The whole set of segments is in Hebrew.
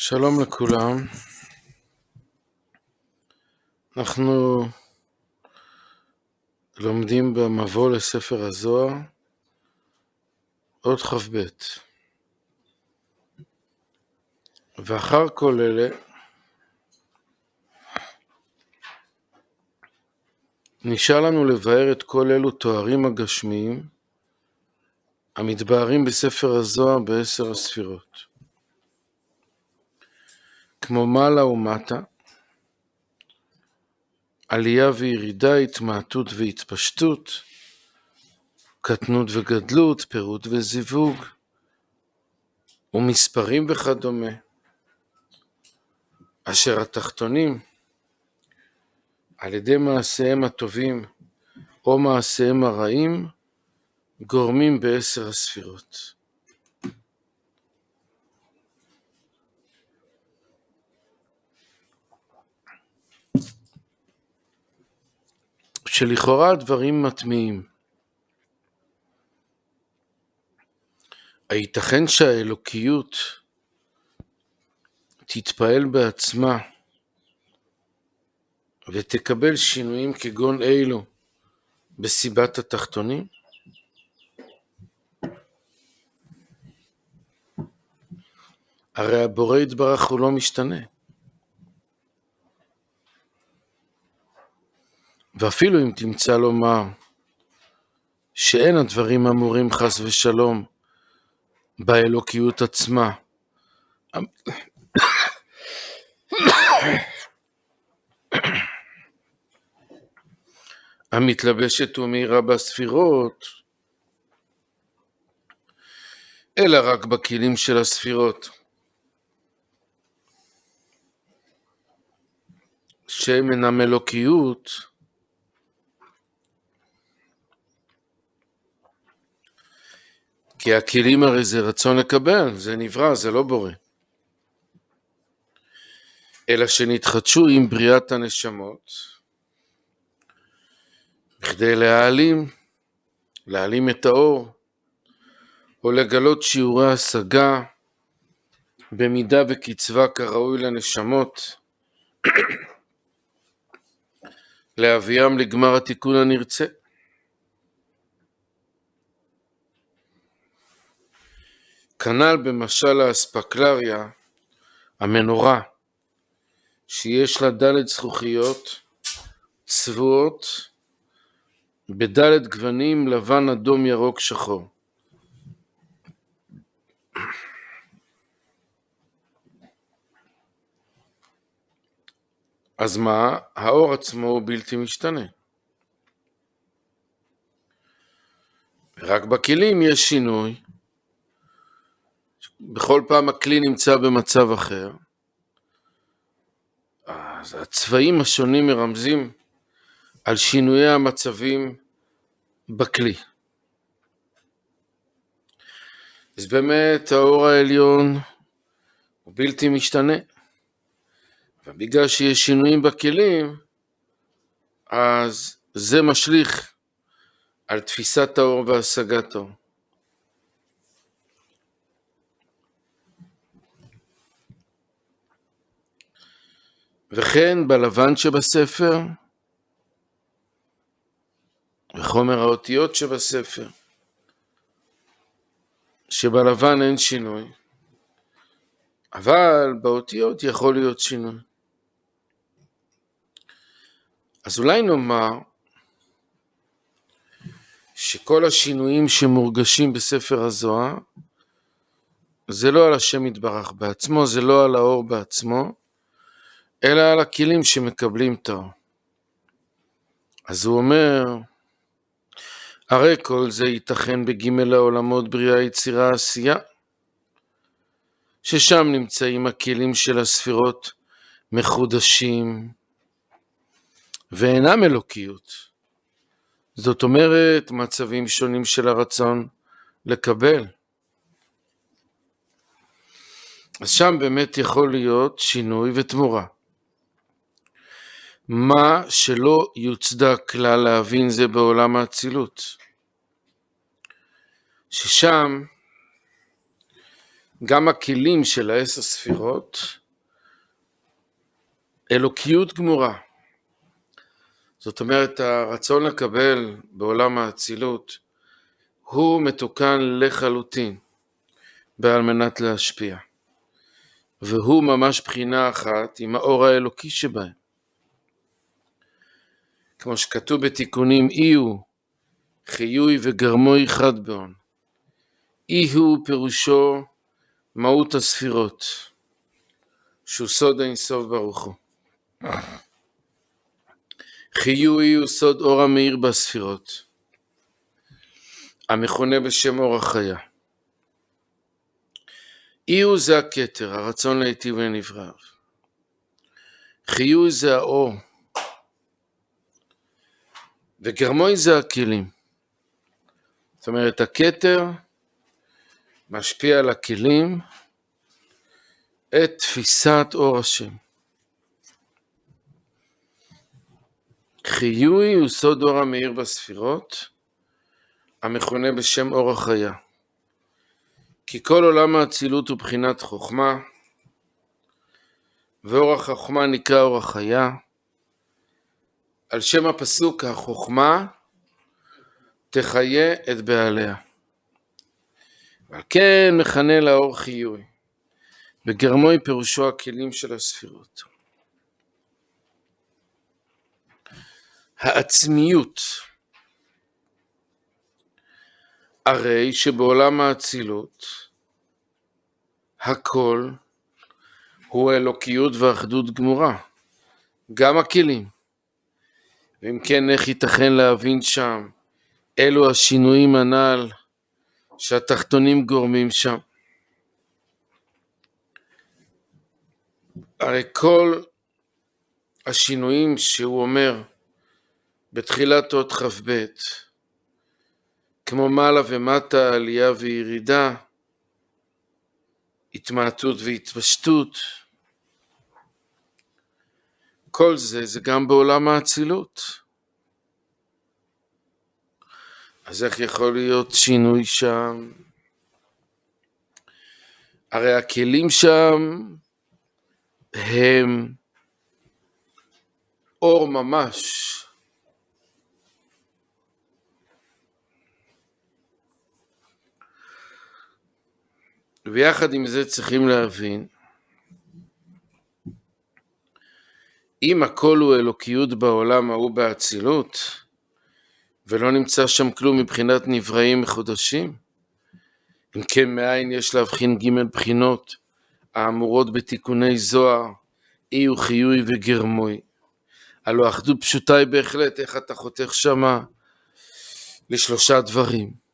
שלום לכולם, אנחנו לומדים במבוא לספר הזוהר, עוד כ"ב. ואחר כל אלה נשאר לנו לבאר את כל אלו תוארים הגשמיים המתבארים בספר הזוהר ב10 הספירות. כמו מעלה ומטה, עלייה וירידה, התמעטות והתפשטות, קטנות וגדלות, פירוט וזיווג, ומספרים וכדומה, אשר התחתונים על ידי מעשיהם הטובים או מעשיהם הרעים גורמים ב10 הספירות. שלכאורה הדברים מטמיעים. הייתכן שהאלוקיות תתפעל בעצמה ותקבל שינויים כגון אילו בסיבת התחתונים? הרי הבורא יתברך הוא לא משתנה. ואפילו אם תמצא לומר שאין הדברים אמורים חס ושלום באלוקיות עצמה, המתלבשת ומאירה בספירות, אלא רק בכלים של הספירות, שהם אינם אלוקיות, כי הכלים הרי זה רצון לקבל, זה נברא, זה לא בורא. אלא שנתחדשו עם בריאת הנשמות, בכדי להעלים את האור, או לגלות שיעורי השגה, במידה וקצבה כראוי לנשמות, להביאם לגמר התיקון הנרצה. כנ"ל במשל האספקלריה, המנורה, שיש לה ד' זכוכיות צבועות בד' גוונים, לבן, אדום, ירוק, שחור. אז מה? האור עצמו הוא בלתי משתנה. רק בכלים יש שינוי. בכל פעם הכלי נמצא במצב אחר. אז הצבעים השונים מרמזים על שינויי המצבים בכלי. אז באמת האור העליון הוא בלתי משתנה. ובגלל שיש שינויים בכלים, אז זה משליך על תפיסת האור והשגת האור. וכן בלבן שבספר, וחומר האותיות שבספר, שבלבן אין שינוי, אבל באותיות יכול להיות שינוי. אז אולי נאמר שכל השינויים שמורגשים בספר הזוהר, זה לא על השם יתברך בעצמו, זה לא על האור בעצמו, אלא על הכלים שמקבלים את האור. אז הוא אומר, הרי כל זה ייתכן בג' העולמות בריאה, יצירה, עשייה, ששם נמצאים הכלים של הספירות מחודשים ואינם אלוקיות. זאת אומרת, מצבים שונים של הרצון לקבל. אז שם באמת יכול להיות שינוי ותמורה. מה שלא יוצדק כלל להבין זה בעולם האצילות. ששם גם הכלים של 10 ספירות, אלוקיות גמורה. זאת אומרת, הרצון לקבל בעולם האצילות הוא מתוקן לחלוטין בעל מנת להשפיע. והוא ממש בחינה אחת עם האור האלוקי שבהם. כמו שכתוב בתיקונים, אי הוא חיוי וגרמוי חד בהון. אי הוא פירושו מהות הספירות, שהוא סוד האינסוף ברוך הוא. חיוי הוא סוד אור המאיר בספירות, המכונה בשם אור החיה. אי הוא זה הכתר, הרצון להיטיב ולנבראיו. חיוי זה האור, וגרמוי זה הכלים. זאת אומרת, הכתר משפיע על הכלים את תפיסת אור השם. חיוי הוא סוד אור המאיר בספירות, המכונה בשם אור החיה. כי כל עולם האצילות הוא בחינת חוכמה, ואור החוכמה נקרא אור החיה. על שם הפסוק, החוכמה תחיה את בעליה. ועל כן מכנה לאור חיוי. וגרמוי פירושו הכלים של הספירות. העצמיות. הרי שבעולם האצילות הכל הוא אלוקיות ואחדות גמורה, גם הכלים. ואם כן, איך ייתכן להבין שם אלו השינויים הנ"ל שהתחתונים גורמים שם? הרי כל השינויים שהוא אומר בתחילת אות כ"ב, כמו מעלה ומטה, עלייה וירידה, התמעטות והתפשטות, כל זה גם בעולם האצילות. אז איך יכול להיות שינוי שם? הרי הכלים שם הם אור ממש. ויחד עם זה צריכים להבין, אם הכל הוא אלוקיות בעולם ההוא באצילות, ולא נמצא שם כלום מבחינת נבראים מחודשים, אם כן מאין יש להבחין ג' בחינות האמורות בתיקוני זוהר, אי וחיוי וגרמוי. הלא אחדות פשוטה היא בהחלט, איך אתה חותך שמה לשלושה דברים.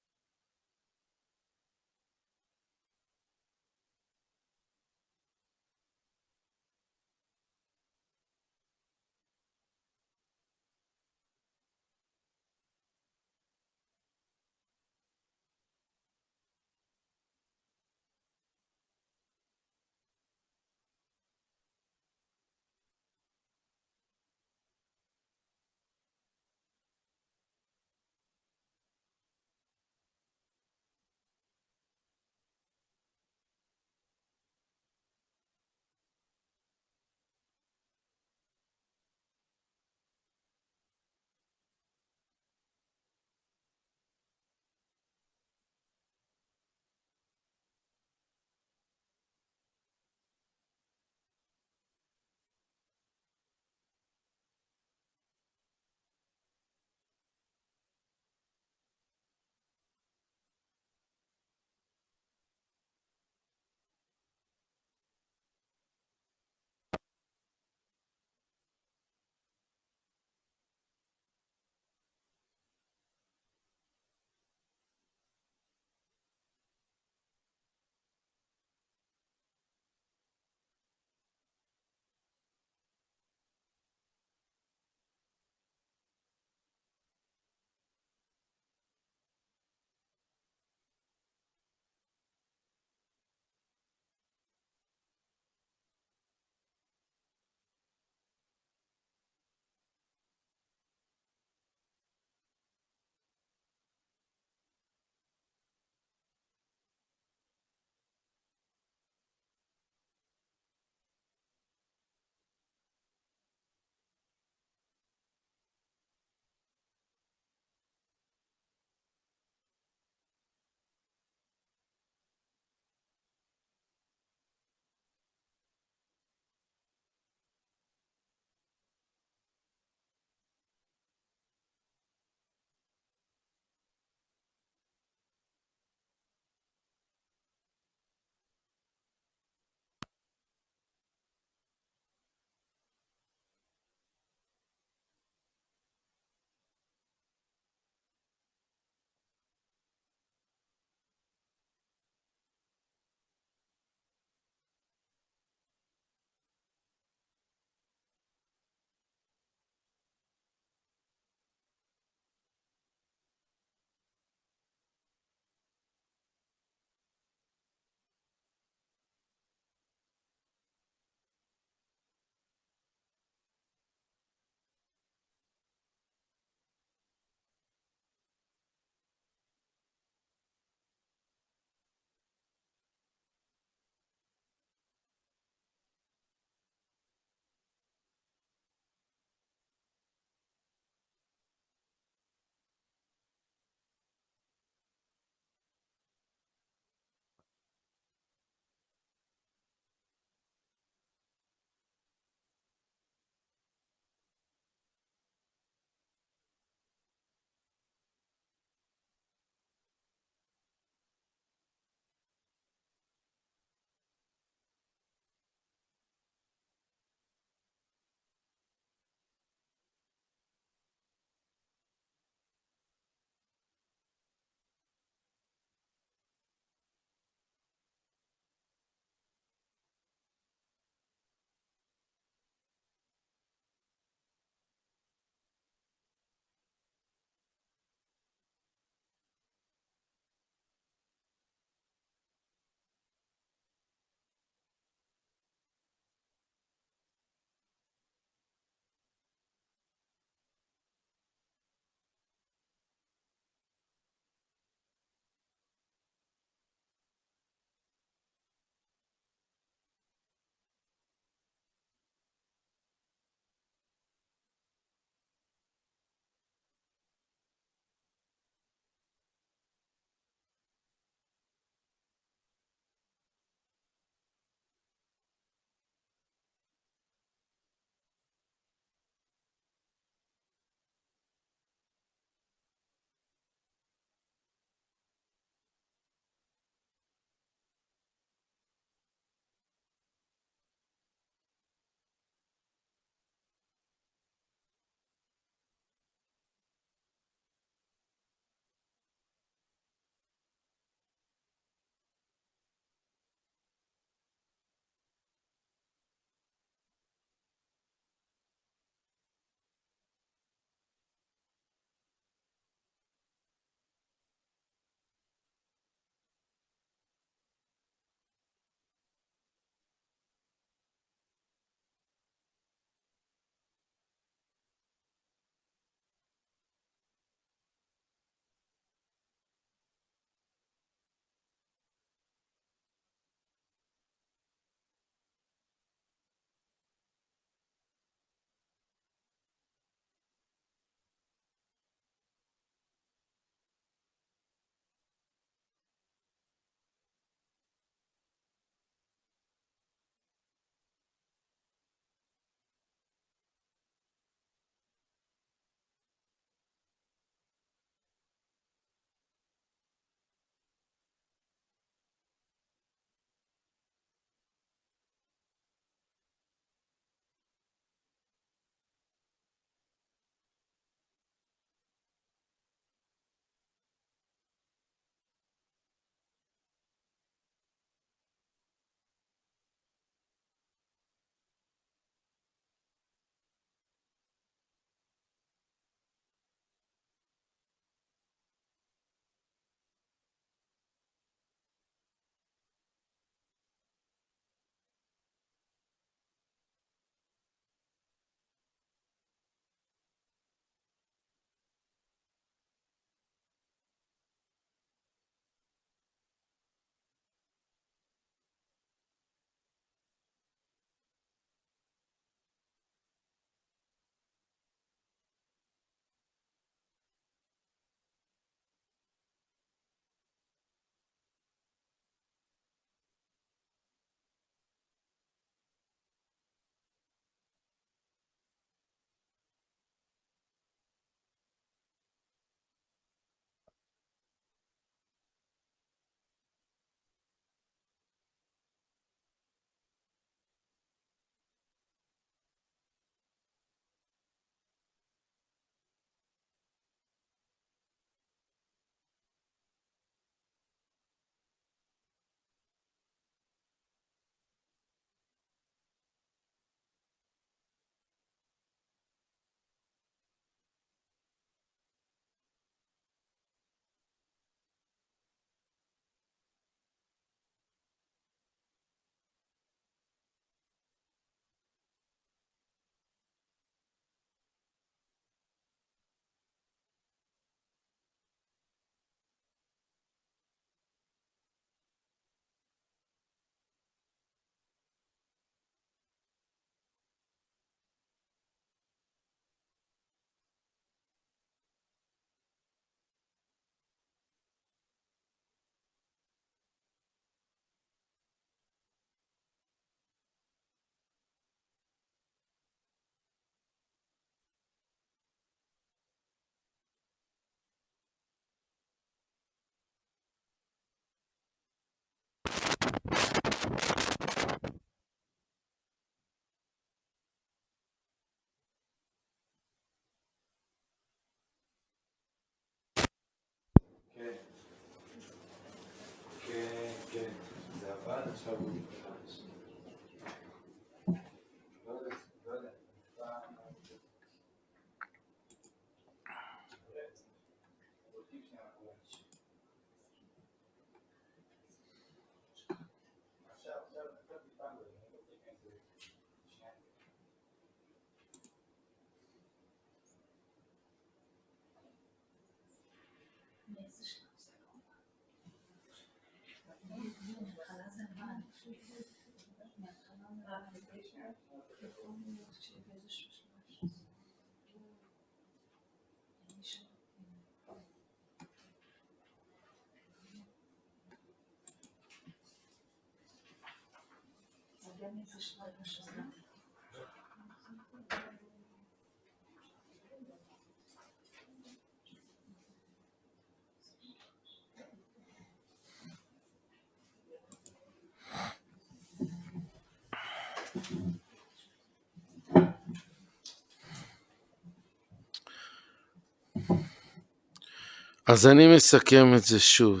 אז אני מסכם את זה שוב.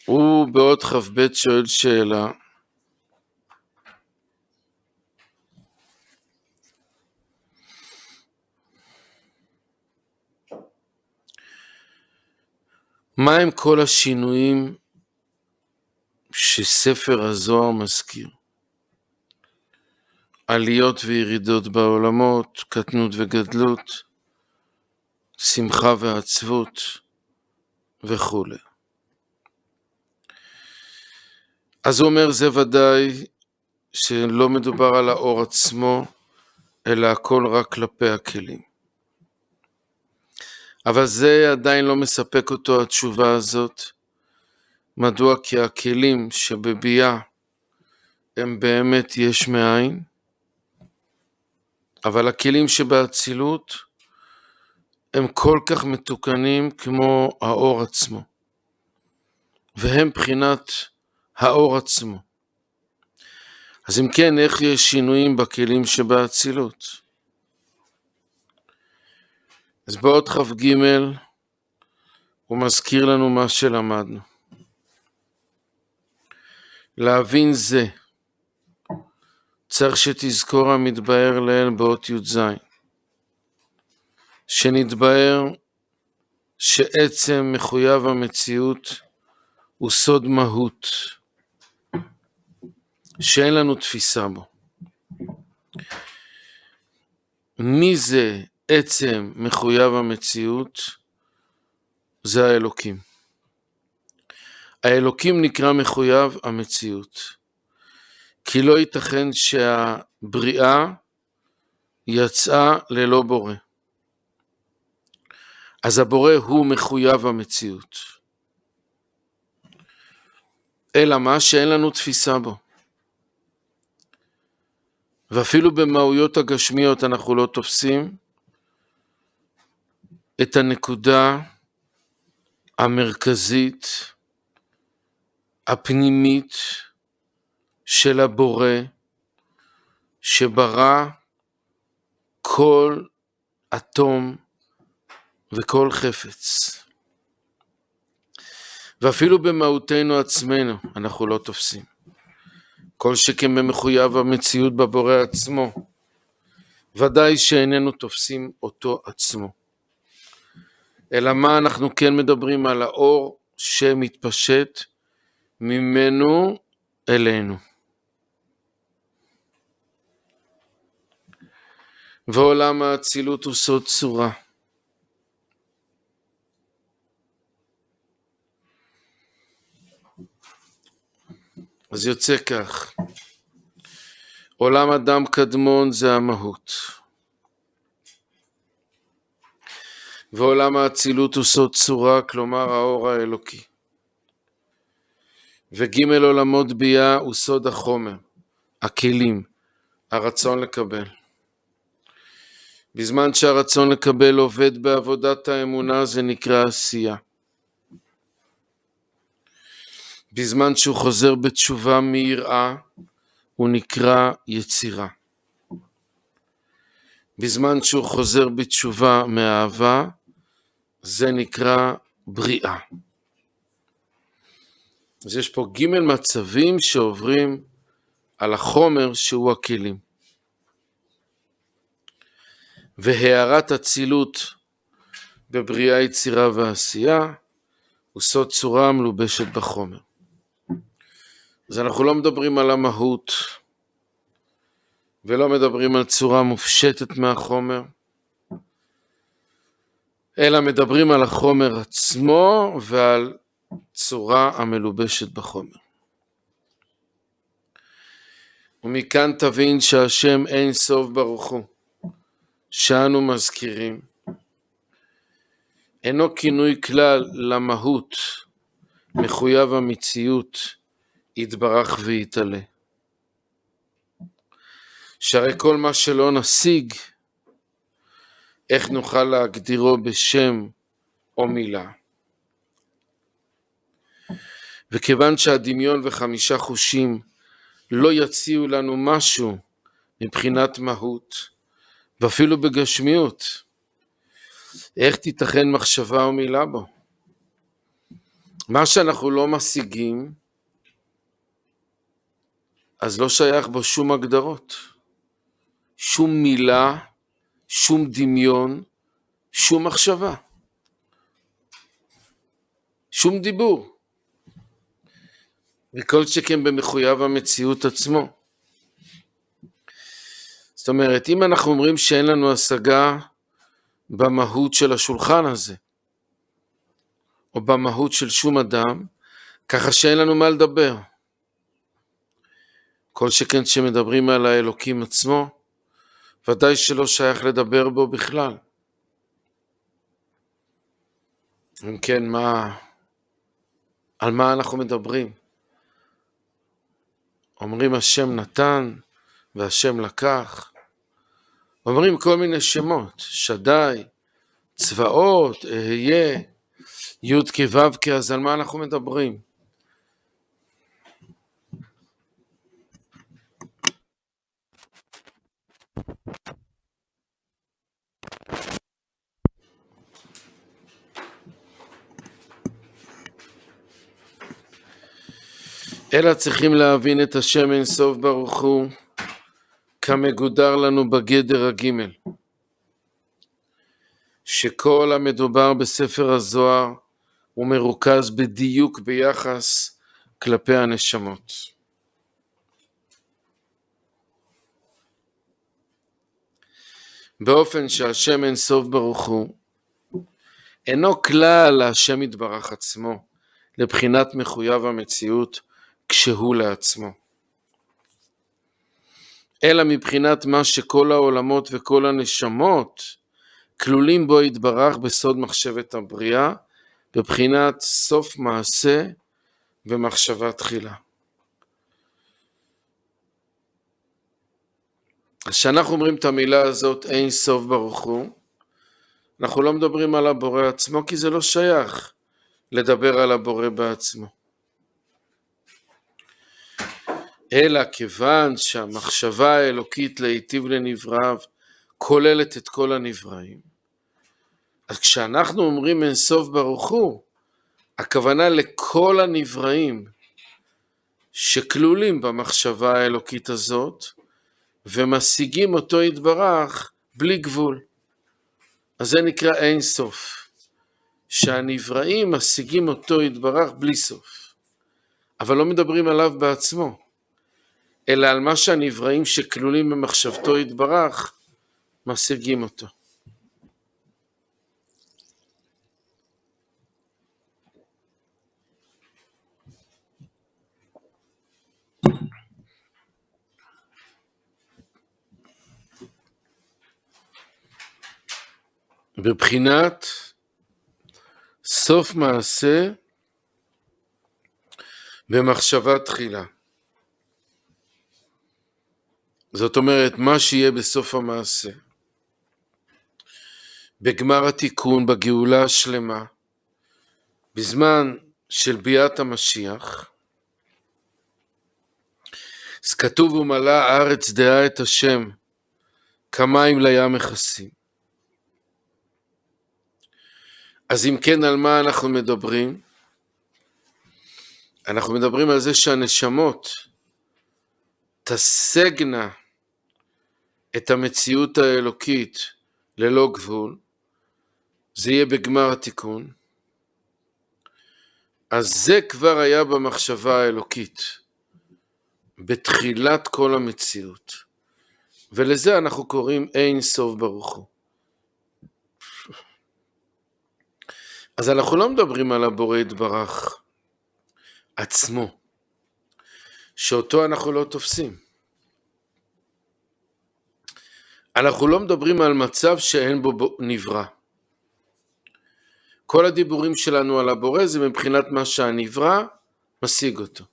הוא בעוד כ"ב שואל שאלה, מה הם כל השינויים שספר הזוהר מזכיר? עליות וירידות בעולמות, קטנות וגדלות, שמחה ועצבות וכו'. אז הוא אומר, זה ודאי שלא מדובר על האור עצמו, אלא הכל רק כלפי הכלים. אבל זה עדיין לא מספק אותו, התשובה הזאת. מדוע? כי הכלים שבביאה הם באמת יש מאין, אבל הכלים שבאצילות הם כל כך מתוקנים כמו האור עצמו, והם בחינת האור עצמו. אז אם כן, איך יש שינויים בכלים שבאצילות? אז בעוד כ"ג הוא מזכיר לנו מה שלמדנו. להבין זה, צריך שתזכור המתבאר לאל באות י"ז, שנתבאר שעצם מחויב המציאות הוא סוד מהות, שאין לנו תפיסה בו. מי זה עצם מחויב המציאות? זה האלוקים. האלוקים נקרא מחויב המציאות, כי לא ייתכן שהבריאה יצאה ללא בורא. אז הבורא הוא מחויב המציאות. אלא מה? שאין לנו תפיסה בו. ואפילו במהויות הגשמיות אנחנו לא תופסים את הנקודה המרכזית, הפנימית של הבורא, שברא כל אטום וכל חפץ. ואפילו במהותנו עצמנו אנחנו לא תופסים. כל שכן במחויב המציאות בבורא עצמו, ודאי שאיננו תופסים אותו עצמו. אלא מה אנחנו כן מדברים? על האור שמתפשט ממנו אלינו. ועולם האצילות הוא סוד צורה. אז יוצא כך, עולם אדם קדמון זה המהות, ועולם האצילות הוא סוד צורה, כלומר האור האלוקי. וג' עולמות ביאה הוא סוד החומר, הכלים, הרצון לקבל. בזמן שהרצון לקבל עובד בעבודת האמונה זה נקרא עשייה. בזמן שהוא חוזר בתשובה מיראה הוא נקרא יצירה. בזמן שהוא חוזר בתשובה מאהבה זה נקרא בריאה. אז יש פה ג' מצבים שעוברים על החומר שהוא הכלים. והערת אצילות בבריאה, יצירה ועשייה הוא סוד צורה המלובשת בחומר. אז אנחנו לא מדברים על המהות ולא מדברים על צורה מופשטת מהחומר, אלא מדברים על החומר עצמו ועל צורה המלובשת בחומר. ומכאן תבין שהשם אין סוף ברוך הוא שאנו מזכירים אינו כינוי כלל למהות מחויב המציאות יתברך ויתעלה. שהרי כל מה שלא נשיג, איך נוכל להגדירו בשם או מילה? וכיוון שהדמיון וחמישה חושים לא יציעו לנו משהו מבחינת מהות, ואפילו בגשמיות, איך תיתכן מחשבה או מילה בו? מה שאנחנו לא משיגים, אז לא שייך בו שום הגדרות, שום מילה, שום דמיון, שום מחשבה, שום דיבור. וכל שכן במחויב המציאות עצמו. זאת אומרת, אם אנחנו אומרים שאין לנו השגה במהות של השולחן הזה, או במהות של שום אדם, ככה שאין לנו מה לדבר. כל שכן שמדברים על האלוקים עצמו, ודאי שלא שייך לדבר בו בכלל. אם כן, על מה אנחנו מדברים? אומרים השם נתן והשם לקח. אומרים כל מיני שמות, שדי, צבאות, אהיה, י' כו' כ', אז על מה אנחנו מדברים? אלא צריכים להבין את השם אין סוף ברוך הוא כמגודר לנו בגדר הג', שכל המדובר בספר הזוהר הוא מרוכז בדיוק ביחס כלפי הנשמות. באופן שהשם אין סוף ברוך הוא אינו כלל להשם יתברך עצמו לבחינת מחויב המציאות כשהוא לעצמו, אלא מבחינת מה שכל העולמות וכל הנשמות כלולים בו יתברך בסוד מחשבת הבריאה, בבחינת סוף מעשה ומחשבה תחילה. אז כשאנחנו אומרים את המילה הזאת אין סוף ברוך הוא, אנחנו לא מדברים על הבורא עצמו, כי זה לא שייך לדבר על הבורא בעצמו. אלא כיוון שהמחשבה האלוקית להיטיב לנבראיו כוללת את כל הנבראים, אז כשאנחנו אומרים אין סוף ברוך הוא, הכוונה לכל הנבראים שכלולים במחשבה האלוקית הזאת, ומשיגים אותו יתברך בלי גבול. אז זה נקרא אין סוף, שהנבראים משיגים אותו יתברך בלי סוף, אבל לא מדברים עליו בעצמו, אלא על מה שהנבראים שכלולים במחשבתו יתברך משיגים אותו. בבחינת סוף מעשה במחשבה תחילה. זאת אומרת, מה שיהיה בסוף המעשה, בגמר התיקון, בגאולה השלמה, בזמן של ביאת המשיח, אז כתוב ומלא הארץ דעה את השם, כמים לים מכסים. אז אם כן, על מה אנחנו מדברים? אנחנו מדברים על זה שהנשמות תשגנה את המציאות האלוקית ללא גבול, זה יהיה בגמר התיקון. אז זה כבר היה במחשבה האלוקית, בתחילת כל המציאות. ולזה אנחנו קוראים אין סוף ברוך הוא. אז אנחנו לא מדברים על הבורא יתברך עצמו, שאותו אנחנו לא תופסים. אנחנו לא מדברים על מצב שאין בו נברא. כל הדיבורים שלנו על הבורא זה מבחינת מה שהנברא משיג אותו.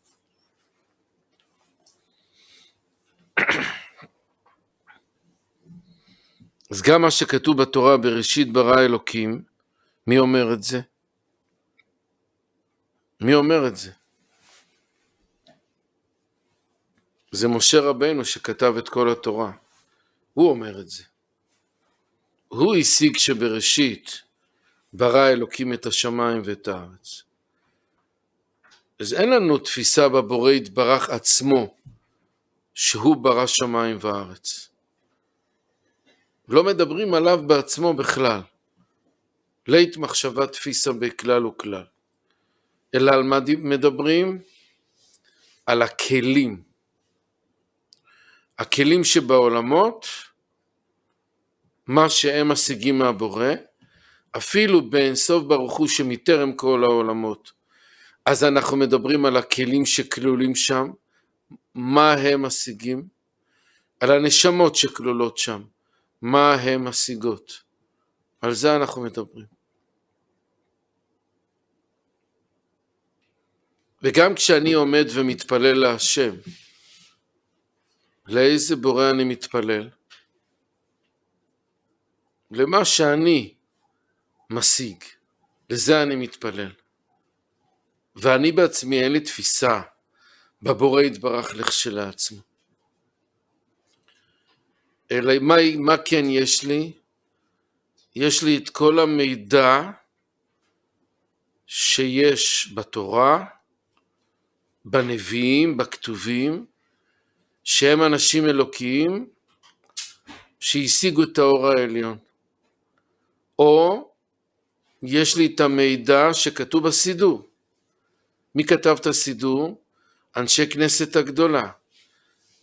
אז גם מה שכתוב בתורה בראשית ברא אלוקים, מי אומר את זה? מי אומר את זה? זה משה רבנו שכתב את כל התורה. הוא אומר את זה. הוא השיג שבראשית ברא אלוקים את השמיים ואת הארץ. אז אין לנו תפיסה בבורא יתברך עצמו שהוא ברא שמיים וארץ. לא מדברים עליו בעצמו בכלל. לית מחשבה תפיסה בכלל וכלל. אלא על מה מדברים? על הכלים. הכלים שבעולמות, מה שהם משיגים מהבורא, אפילו באין סוף ברוך הוא שמטרם כל העולמות. אז אנחנו מדברים על הכלים שכלולים שם, מה הם משיגים? על הנשמות שכלולות שם, מה הם משיגות? על זה אנחנו מדברים. וגם כשאני עומד ומתפלל להשם, לאיזה בורא אני מתפלל? למה שאני משיג, לזה אני מתפלל. ואני בעצמי אין לי תפיסה בבורא יתברך לכשלעצמו. אלא מה כן יש לי? יש לי את כל המידע שיש בתורה, בנביאים, בכתובים, שהם אנשים אלוקיים שהשיגו את האור העליון. או יש לי את המידע שכתוב בסידור. מי כתב את הסידור? אנשי כנסת הגדולה.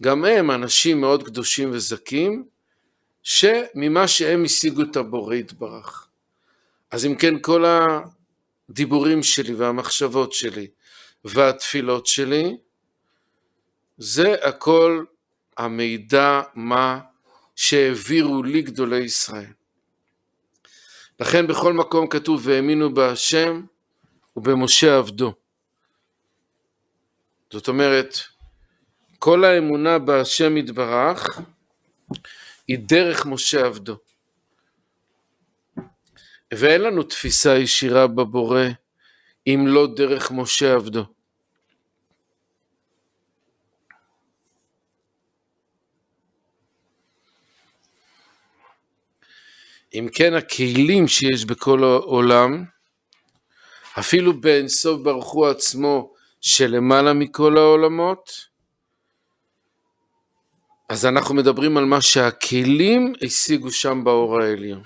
גם הם אנשים מאוד קדושים וזכים, שממה שהם השיגו את הבורא יתברך. אז אם כן, כל הדיבורים שלי והמחשבות שלי והתפילות שלי, זה הכל המידע מה שהעבירו לי גדולי ישראל. לכן בכל מקום כתוב והאמינו בהשם ובמשה עבדו. זאת אומרת, כל האמונה בהשם יתברך היא דרך משה עבדו. ואין לנו תפיסה ישירה בבורא אם לא דרך משה עבדו. אם כן, הכלים שיש בכל העולם, אפילו באין סוף ברוך הוא עצמו שלמעלה מכל העולמות, אז אנחנו מדברים על מה שהכלים השיגו שם באור העליון.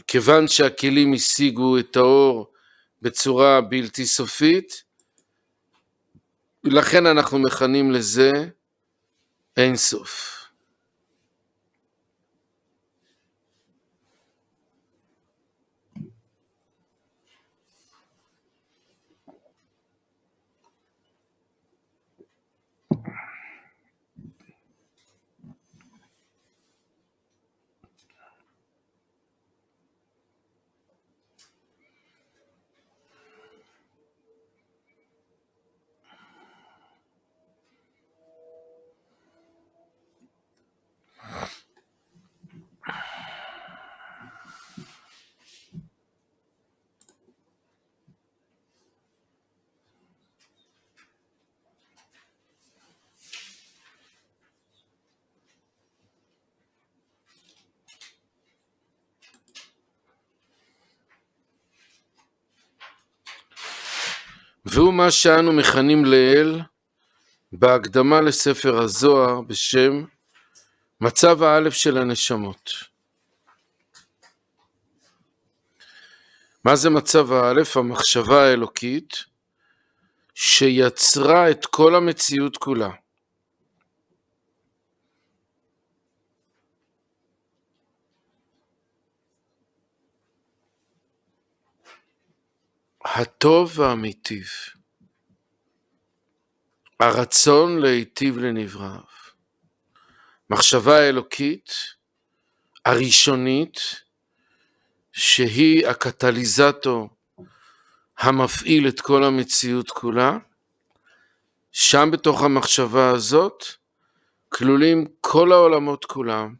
כיוון שהכלים השיגו את האור בצורה בלתי סופית, לכן אנחנו מכנים לזה אין סוף. והוא מה שאנו מכנים לאל בהקדמה לספר הזוהר בשם מצב האלף של הנשמות. מה זה מצב האלף? המחשבה האלוקית שיצרה את כל המציאות כולה. הטוב והמיטיב, הרצון להיטיב לנבראיו. מחשבה האלוקית הראשונית שהיא הקטליזטור המפעיל את כל המציאות כולה. שם בתוך המחשבה הזאת כלולים כל העולמות כולם,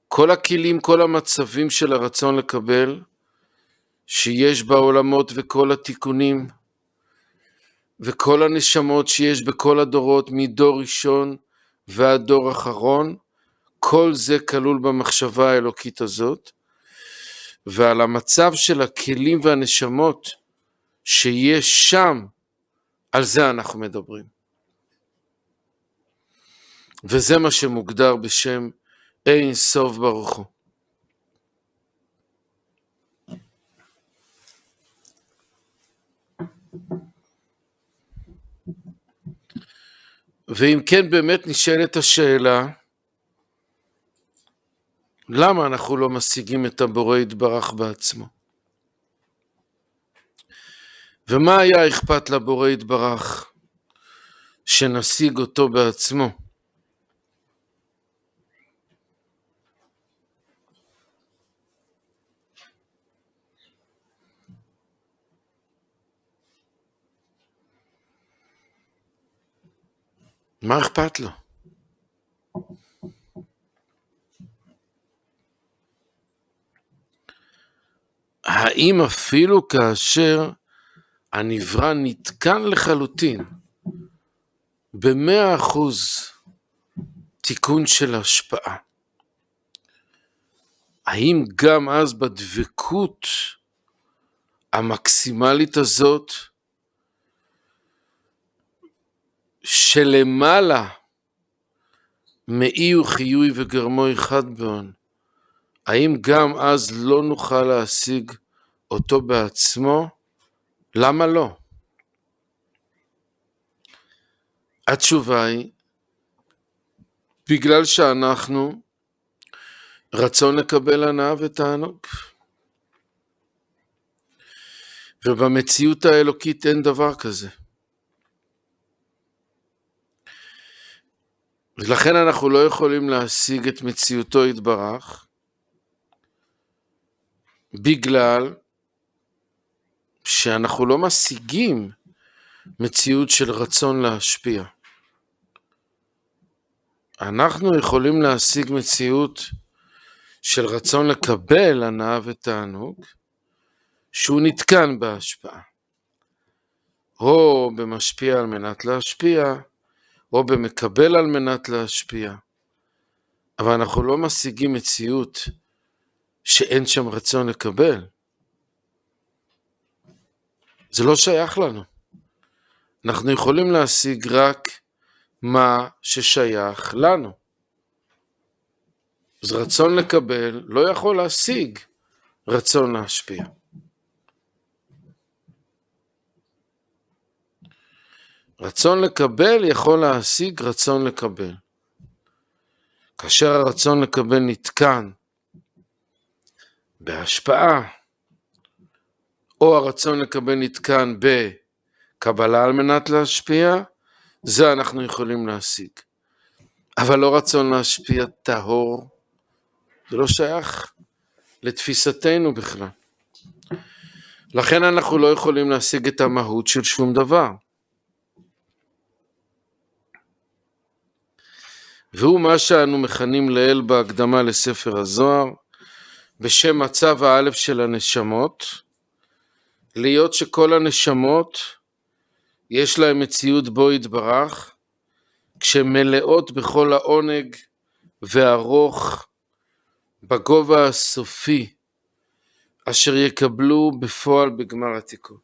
כל הכלים, כל המצבים של הרצון לקבל שיש בעולמות וכל התיקונים וכל הנשמות שיש בכל הדורות מדור ראשון ועד דור אחרון. כל זה כלול במחשבה האלוקית הזאת, ועל המצב של הכלים והנשמות שיש שם, על זה אנחנו מדברים. וזה מה שמוגדר בשם אין סוף ברוך הוא. ואם כן באמת נשאלת השאלה, למה אנחנו לא משיגים את הבורא יתברך בעצמו? ומה היה אכפת לבורא יתברך שנשיג אותו בעצמו? מה אכפת לו? האם אפילו כאשר הנברא נתקן לחלוטין, ב100% תיקון של השפעה, האם גם אז בדבקות המקסימלית הזאת שלמעלה מאי וחיוי וגרמוי חד בהון, האם גם אז לא נוכל להשיג אותו בעצמו? למה לא? התשובה היא, בגלל שאנחנו רצון לקבל הנאה ותענוג. ובמציאות האלוקית אין דבר כזה. ולכן אנחנו לא יכולים להשיג את מציאותו יתברך, בגלל שאנחנו לא משיגים מציאות של רצון להשפיע. אנחנו יכולים להשיג מציאות של רצון לקבל הנאה ותענוג, שהוא נתקן בהשפעה. או במשפיע על מנת להשפיע, או במקבל על מנת להשפיע. אבל אנחנו לא משיגים מציאות שאין שם רצון לקבל. זה לא שייך לנו. אנחנו יכולים להשיג רק מה ששייך לנו. אז רצון לקבל לא יכול להשיג רצון להשפיע. רצון לקבל יכול להשיג רצון לקבל. כאשר הרצון לקבל נתקן בהשפעה, או הרצון לקבל נתקן בקבלה על מנת להשפיע, זה אנחנו יכולים להשיג. אבל לא רצון להשפיע טהור, זה לא שייך לתפיסתנו בכלל. לכן אנחנו לא יכולים להשיג את המהות של שום דבר. והוא מה שאנו מכנים לאל בהקדמה לספר הזוהר, בשם מצב האלף של הנשמות, להיות שכל הנשמות יש להם מציאות בו יתברך, כשהן מלאות בכל העונג והרוך בגובה הסופי, אשר יקבלו בפועל בגמר התיקון.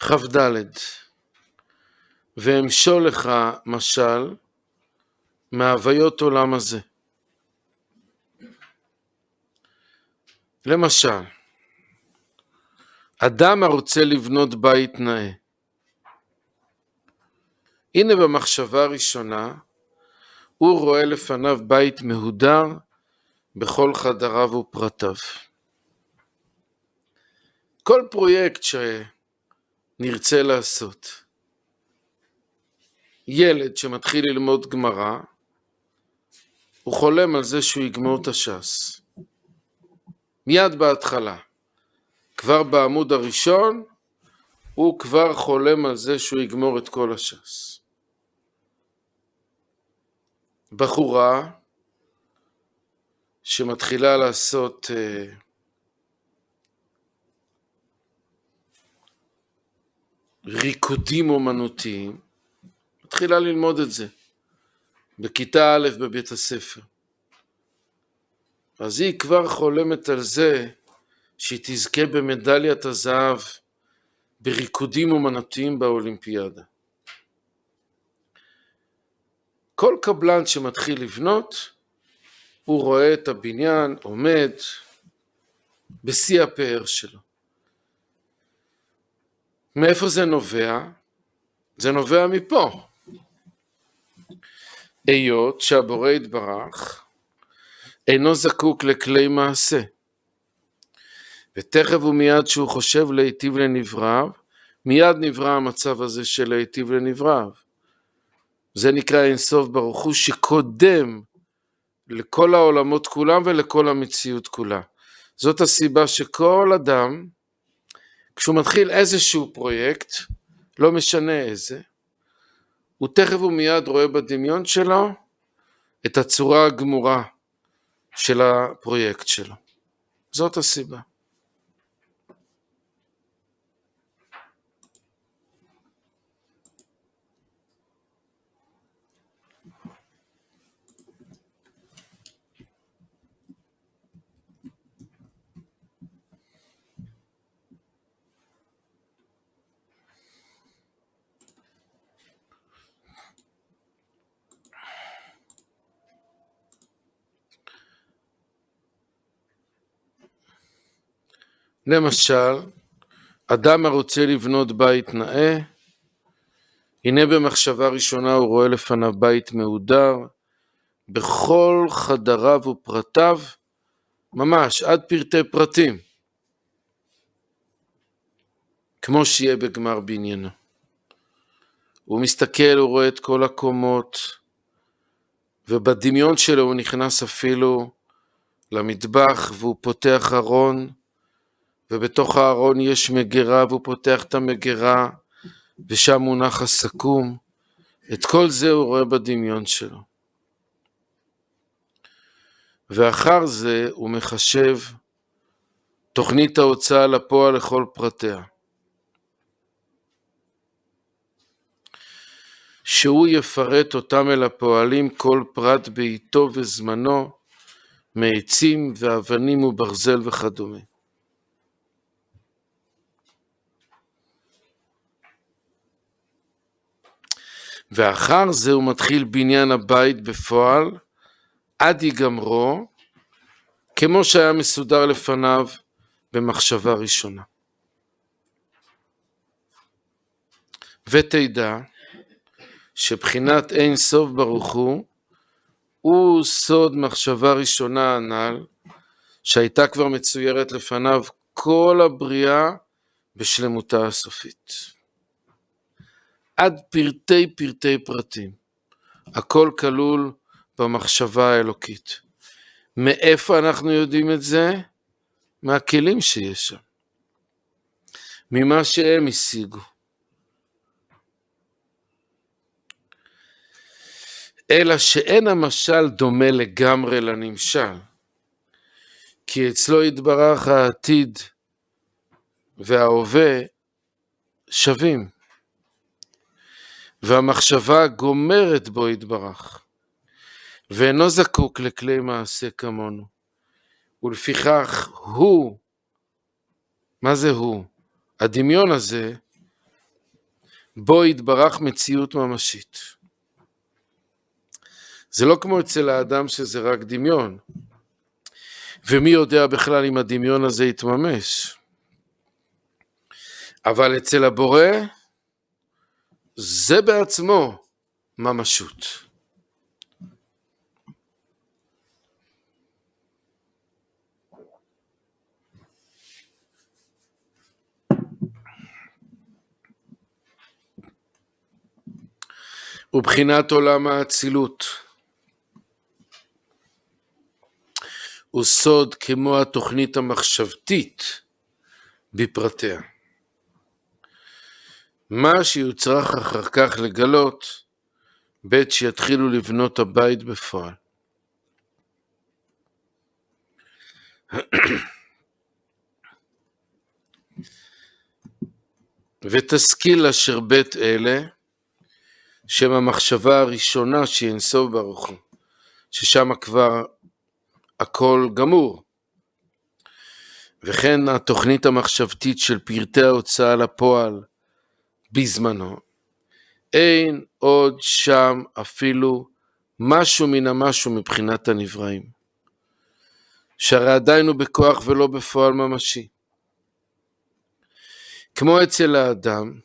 כ"ד, ואמשול לך משל מהוויות עולם הזה. למשל, אדם הרוצה לבנות בית נאה. הנה במחשבה הראשונה, הוא רואה לפניו בית מהודר בכל חדריו ופרטיו. כל פרויקט שנרצה לעשות, ילד שמתחיל ללמוד גמרא, הוא חולם על זה שהוא יגמור את הש"ס. מיד בהתחלה, כבר בעמוד הראשון, הוא כבר חולם על זה שהוא יגמור את כל הש"ס. בחורה שמתחילה לעשות ריקודים אומנותיים, מתחילה ללמוד את זה בכיתה א' בבית הספר. אז היא כבר חולמת על זה שהיא תזכה במדליית הזהב בריקודים אומנותיים באולימפיאדה. כל קבלן שמתחיל לבנות, הוא רואה את הבניין עומד בשיא הפאר שלו. מאיפה זה נובע? זה נובע מפה. היות שהבורא יתברך אינו זקוק לכלי מעשה, ותכף ומיד שהוא חושב להיטיב לנבראיו, מיד נברא המצב הזה של להיטיב לנבראיו. זה נקרא אין סוף ברוך הוא שקודם לכל העולמות כולם ולכל המציאות כולה. זאת הסיבה שכל אדם, כשהוא מתחיל איזשהו פרויקט, לא משנה איזה, הוא תכף ומיד רואה בדמיון שלו את הצורה הגמורה של הפרויקט שלו. זאת הסיבה. למשל, אדם הרוצה לבנות בית נאה, הנה במחשבה ראשונה הוא רואה לפניו בית מהודר, בכל חדריו ופרטיו, ממש עד פרטי פרטים, כמו שיהיה בגמר בניינו. הוא מסתכל, הוא רואה את כל הקומות, ובדמיון שלו הוא נכנס אפילו למטבח, והוא פותח ארון, ובתוך הארון יש מגירה, והוא פותח את המגירה, ושם מונח הסכו"ם. את כל זה הוא רואה בדמיון שלו. ואחר זה הוא מחשב תוכנית ההוצאה לפועל לכל פרטיה. שהוא יפרט אותם אל הפועלים כל פרט בעיתו וזמנו, מעצים ואבנים וברזל וכדומה. ואחר זה הוא מתחיל בניין הבית בפועל, עד ייגמרו, כמו שהיה מסודר לפניו במחשבה ראשונה. ותדע שבחינת אין סוף ברוך הוא סוד מחשבה ראשונה הנ"ל, שהייתה כבר מצוירת לפניו כל הבריאה בשלמותה הסופית. עד פרטי פרטי פרטים. הכל כלול במחשבה האלוקית. מאיפה אנחנו יודעים את זה? מהכלים שיש שם. ממה שהם השיגו. אלא שאין המשל דומה לגמרי לנמשל. כי אצלו יתברך העתיד וההווה שווים. והמחשבה גומרת בו יתברך. ואינו זקוק לכלי מעשה כמונו. ולפיכך הוא, מה זה הוא? הדמיון הזה בו יתברך מציאות ממשית. זה לא כמו אצל האדם שזה רק דמיון, ומי יודע בכלל אם הדמיון הזה יתממש. אבל אצל הבורא זה בעצמו ממשות. ובחינת עולם האצילות הוא סוד כמו התוכנית המחשבתית בפרטיה. מה שיוצרך אחר כך לגלות בעת שיתחילו לבנות הבית בפועל. ותשכיל אשר בית אלה, שם המחשבה הראשונה שינסוף ברוך הוא, ששם כבר הכל גמור. וכן התוכנית המחשבתית של פרטי ההוצאה לפועל בזמנו, אין עוד שם אפילו משהו מן המשהו מבחינת הנבראים, שהרי עדיין הוא בכוח ולא בפועל ממשי. כמו אצל האדם,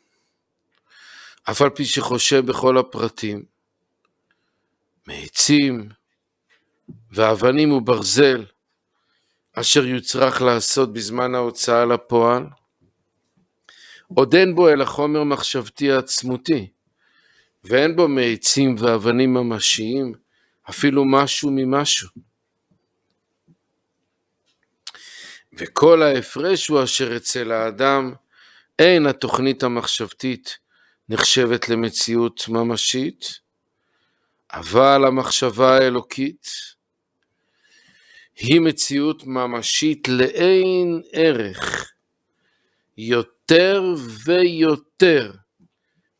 אף על פי שחושב בכל הפרטים, מעצים ואבנים וברזל, אשר יוצרך לעשות בזמן ההוצאה לפועל, עוד אין בו אלא חומר מחשבתי עצמותי, ואין בו מעצים ואבנים ממשיים, אפילו משהו ממשהו. וכל ההפרש הוא אשר אצל האדם אין התוכנית המחשבתית נחשבת למציאות ממשית, אבל המחשבה האלוקית היא מציאות ממשית לאין ערך, יותר ויותר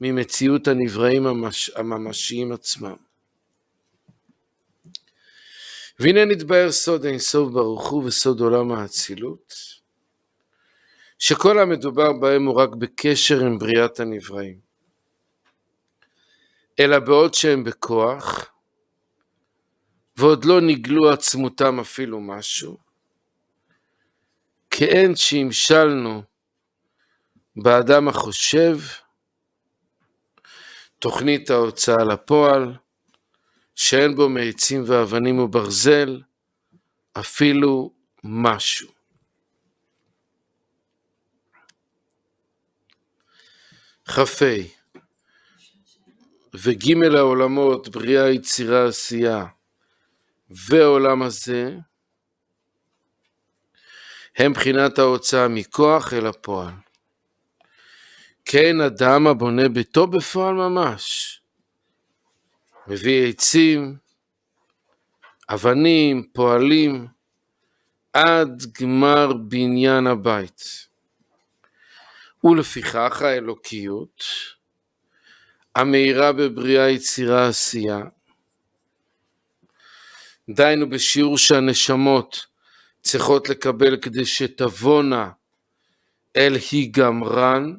ממציאות הנבראים הממשיים עצמם. והנה נתבהר סוד אין סוף ברוך הוא וסוד עולם האצילות, שכל המדובר בהם הוא רק בקשר עם בריאת הנבראים, אלא בעוד שהם בכוח, ועוד לא נגלו עצמותם אפילו משהו, כאין שהמשלנו באדם החושב, תוכנית ההוצאה לפועל, שאין בו מעצים ואבנים וברזל, אפילו משהו. חפי וג' העולמות, בריאה, יצירה, עשייה, והעולם הזה, הם בחינת ההוצאה מכוח אל הפועל. כן אדם הבונה ביתו בפועל ממש, מביא עצים, אבנים, פועלים, עד גמר בניין הבית. ולפיכך האלוקיות, המאירה בבריאה, יצירה, עשייה, דיינו בשיעור שהנשמות צריכות לקבל כדי שתבונה אל היגמרן,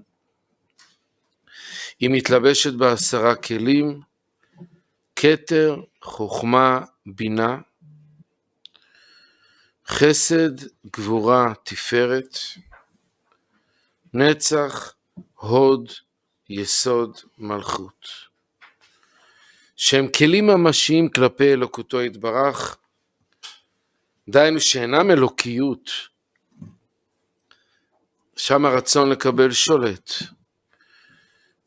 היא מתלבשת ב10 כלים, כתר, חוכמה, בינה, חסד, גבורה, תפארת, נצח, הוד, יסוד, מלכות. שהם כלים ממשיים כלפי אלוקותו יתברך, דיינו שאינם אלוקיות, שם הרצון לקבל שולט,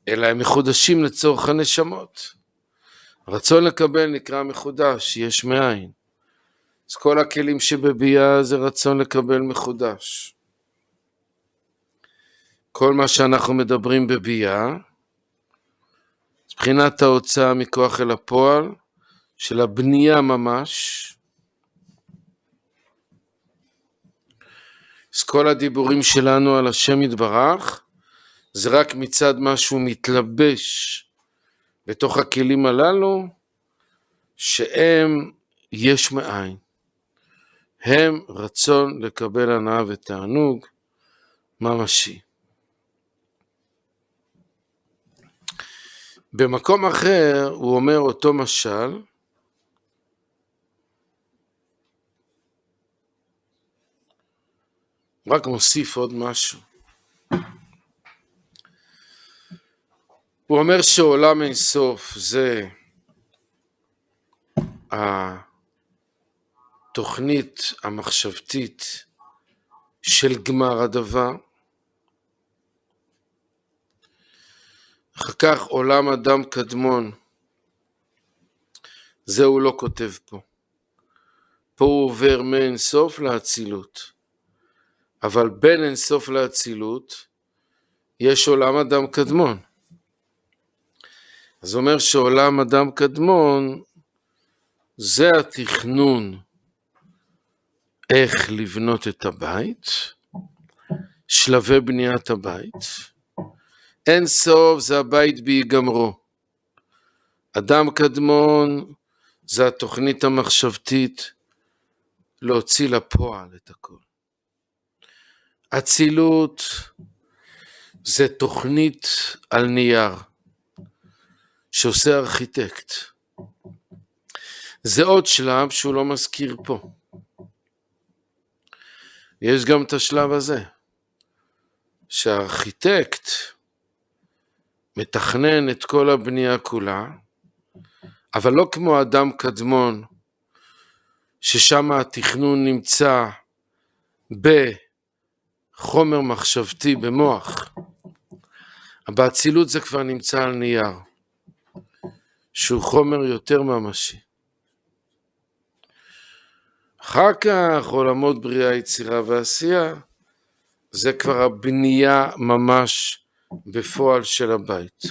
אלא הם מחודשים לצורך הנשמות. רצון לקבל נקרא מחודש, יש מאין. אז כל הכלים שבביאה זה רצון לקבל מחודש. כל מה שאנחנו מדברים בביאה, מבחינת ההוצאה מכוח אל הפועל, של הבנייה ממש, אז כל הדיבורים שלנו על השם יתברך, זה רק מצד משהו מתלבש בתוך הכלים הללו, שהם יש מאין. הם רצון לקבל הנאה ותענוג ממשי. במקום אחר הוא אומר אותו משל, רק מוסיף עוד משהו. הוא אומר שעולם אינסוף זה התוכנית המחשבתית של גמר הדבר. אחר כך עולם אדם קדמון, זה הוא לא כותב פה. פה הוא עובר מאינסוף לאצילות. אבל בין אינסוף לאצילות יש עולם אדם קדמון. אז אומר שעולם אדם קדמון זה התכנון איך לבנות את הבית, שלבי בניית הבית. אין סוף זה הבית בהיגמרו. אדם קדמון זה התוכנית המחשבתית להוציא לפועל את הכל. אצילות זה תוכנית על נייר שעושה ארכיטקט. זה עוד שלב שהוא לא מזכיר פה. יש גם את השלב הזה, שהארכיטקט מתכנן את כל הבנייה כולה, אבל לא כמו אדם קדמון, ששם התכנון נמצא בחומר מחשבתי, במוח. באצילות זה כבר נמצא על נייר, שהוא חומר יותר ממשי. אחר כך עולמות בריאה, יצירה ועשייה, זה כבר הבנייה ממש בפועל של הבית.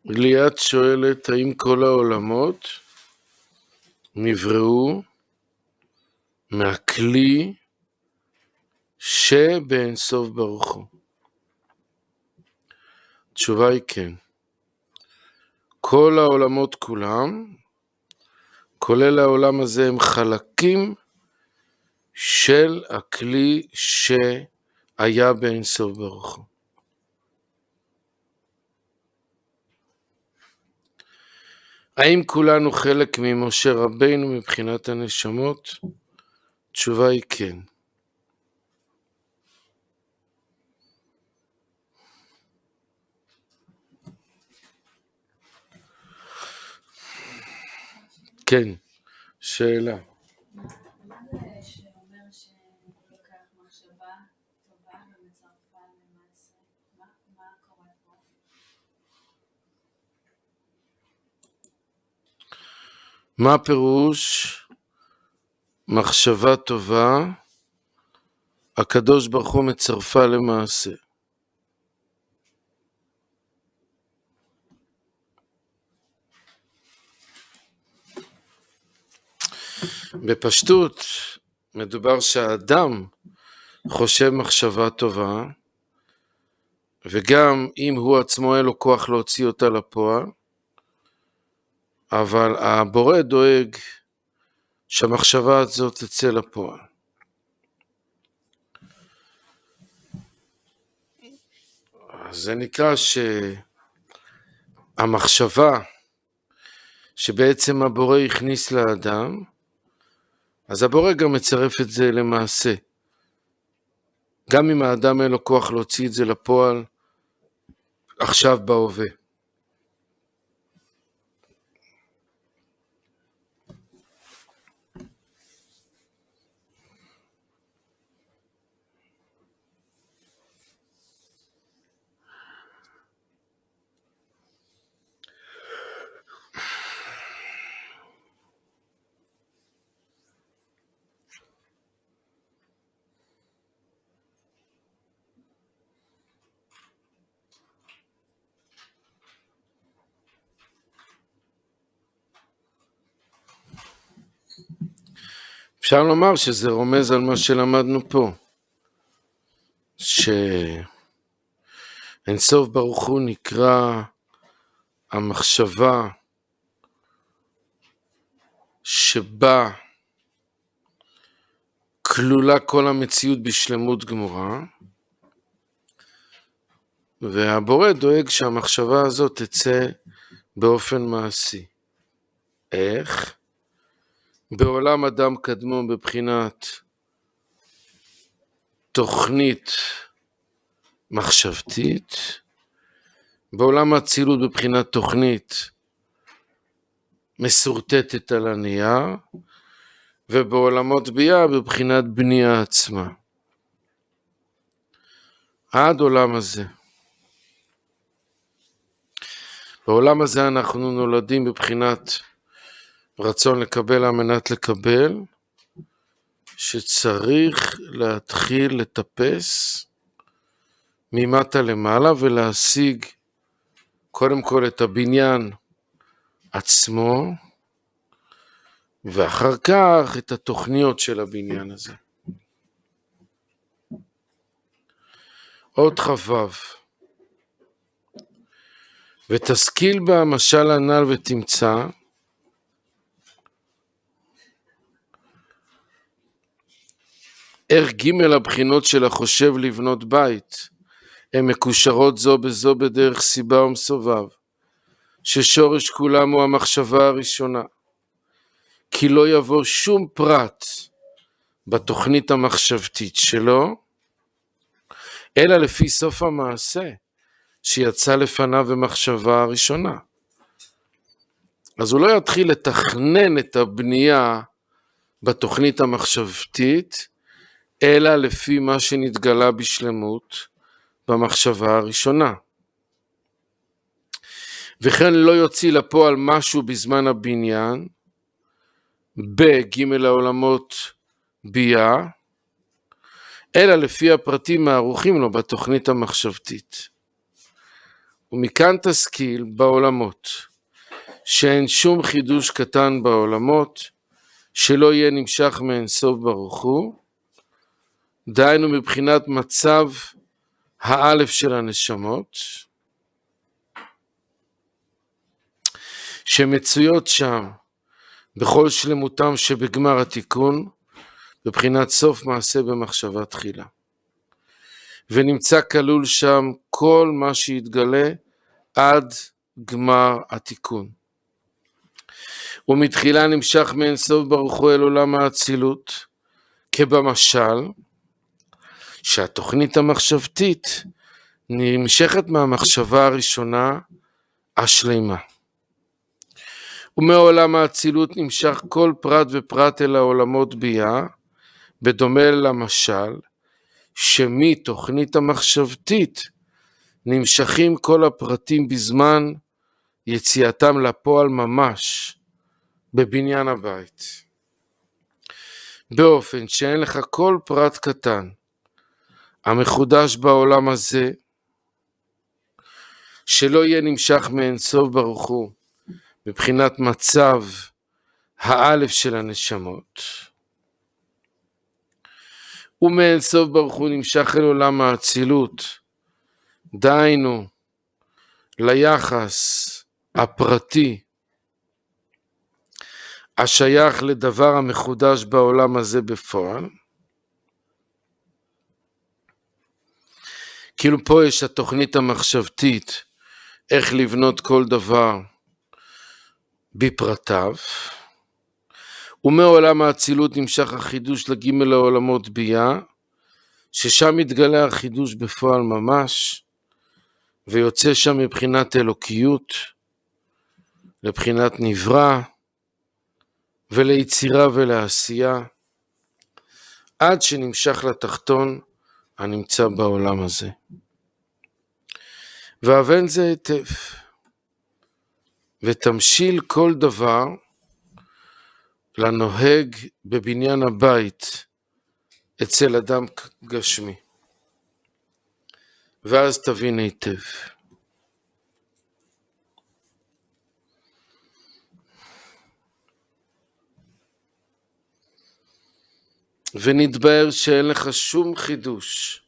ליאת שואלת, האם כל העולמות נבראו מהכלי שבאינסוף ברוך הוא? התשובה היא כן. כל העולמות כולם, כולל העולם הזה, הם חלקים של הכלי שהיה באינסוף ברוך הוא. האם כולנו חלק ממשה רבינו מבחינת הנשמות? התשובה היא כן. כן, שאלה. מה זה שאומר שלוקח מחשבה טובה ומצרפה למעשה? מה קורה פה? מה פירוש מחשבה טובה, הקדוש ברוך הוא מצרפה למעשה? בפשטות מדובר שהאדם חושב מחשבה טובה, וגם אם הוא עצמו אין לו כוח להוציא אותה לפועל, אבל הבורא דואג שהמחשבה הזאת תצא לפועל. זה נקרא שהמחשבה שבעצם הבורא הכניס לאדם, אז הבורא גם מצרף את זה למעשה. גם אם האדם אין לו כוח להוציא את זה לפועל, עכשיו בהווה. אפשר לומר שזה רומז על מה שלמדנו פה, שאינסוף ברוך הוא נקרא המחשבה שבה כלולה כל המציאות בשלמות גמורה, והבורא דואג שהמחשבה הזאת תצא באופן מעשי. איך? בעולם אדם קדמון בבחינת תוכנית מחשבתית, בעולם האצילות בבחינת תוכנית מסורטטת על הנייר, ובעולמות ביאה בבחינת בנייה עצמה. עד עולם הזה. בעולם הזה אנחנו נולדים בבחינת רצון לקבל על מנת לקבל, שצריך להתחיל לטפס ממטה למעלה ולהשיג קודם כל את הבניין עצמו, ואחר כך את התוכניות של הבניין הזה. עוד חבב. ותשכיל במשל הנ"ל ותמצא איך ג' הבחינות של החושב לבנות בית הן מקושרות זו בזו בדרך סיבה ומסובב, ששורש כולם הוא המחשבה הראשונה, כי לא יבוא שום פרט בתוכנית המחשבתית שלו, אלא לפי סוף המעשה שיצא לפניו במחשבה הראשונה. אז הוא לא יתחיל לתכנן את הבנייה בתוכנית המחשבתית, אלא לפי מה שנתגלה בשלמות במחשבה הראשונה. וכן לא יוציא לפועל משהו בזמן הבניין, בג' העולמות ביאה, אלא לפי הפרטים הערוכים לו בתוכנית המחשבתית. ומכאן תשכיל בעולמות, שאין שום חידוש קטן בעולמות, שלא יהיה נמשך מאינסוף ברוך הוא, דהיינו מבחינת מצב האלף של הנשמות, שמצויות שם בכל שלמותם שבגמר התיקון, בבחינת סוף מעשה במחשבה תחילה. ונמצא כלול שם כל מה שיתגלה עד גמר התיקון. ומתחילה נמשך מאין סוף ברוך הוא אל עולם האצילות, כבמשל, שהתוכנית המחשבתית נמשכת מהמחשבה הראשונה השלמה. ומעולם האצילות נמשך כל פרט ופרט אל העולמות ביאה, בדומה למשל, שמתוכנית המחשבתית נמשכים כל הפרטים בזמן יציאתם לפועל ממש בבניין הבית. באופן שאין לך כל פרט קטן המחודש בעולם הזה, שלא יהיה נמשך מאין סוף ברוך הוא, מבחינת מצב האלף של הנשמות. ומאין סוף ברוך הוא נמשך אל עולם האצילות, דהיינו ליחס הפרטי השייך לדבר המחודש בעולם הזה בפועל. כאילו פה יש התוכנית המחשבתית, איך לבנות כל דבר בפרטיו, ומעולם האצילות נמשך החידוש לג' העולמות ביאה, ששם מתגלה החידוש בפועל ממש, ויוצא שם מבחינת אלוקיות, לבחינת נברא, וליצירה ולעשייה, עד שנמשך לתחתון הנמצא בעולם הזה. והבן זה היטב, ותמשיל כל דבר לנוהג בבניין הבית אצל אדם גשמי. ואז תבין היטב. ונתבהר שאין לך שום חידוש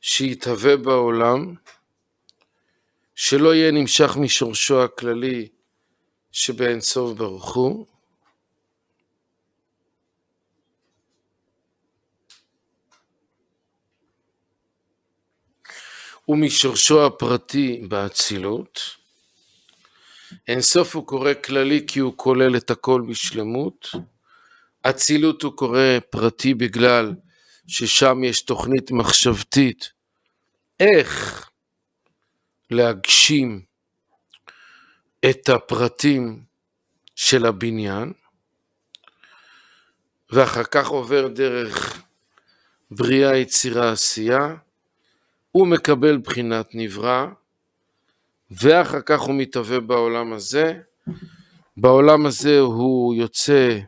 שיתהווה בעולם, שלא יהיה נמשך משורשו הכללי שבאין סוף ברוך הוא, ומשורשו הפרטי באצילות. אין סוף הוא קורא כללי כי הוא כולל את הכל בשלמות. אצילות הוא קורא פרטי בגלל ששם יש תוכנית מחשבתית איך להגשים את הפרטים של הבניין, ואחר כך עובר דרך בריאה, יצירה, עשייה, הוא מקבל בחינת נברא, ואחר כך הוא מתהווה בעולם הזה. בעולם הזה הוא יוצא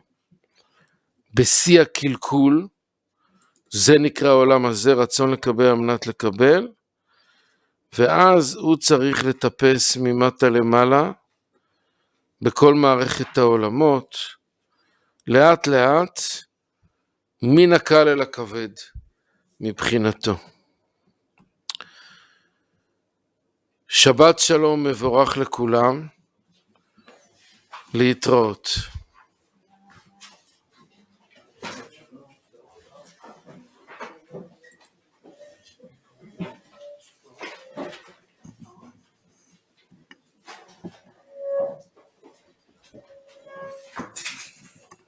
בשיא הקלקול, זה נקרא העולם הזה, רצון לקבל על מנת לקבל, ואז הוא צריך לטפס ממטה למעלה, בכל מערכת העולמות, לאט לאט, מן הקל אל הכבד, מבחינתו. שבת שלום מבורך לכולם, להתראות.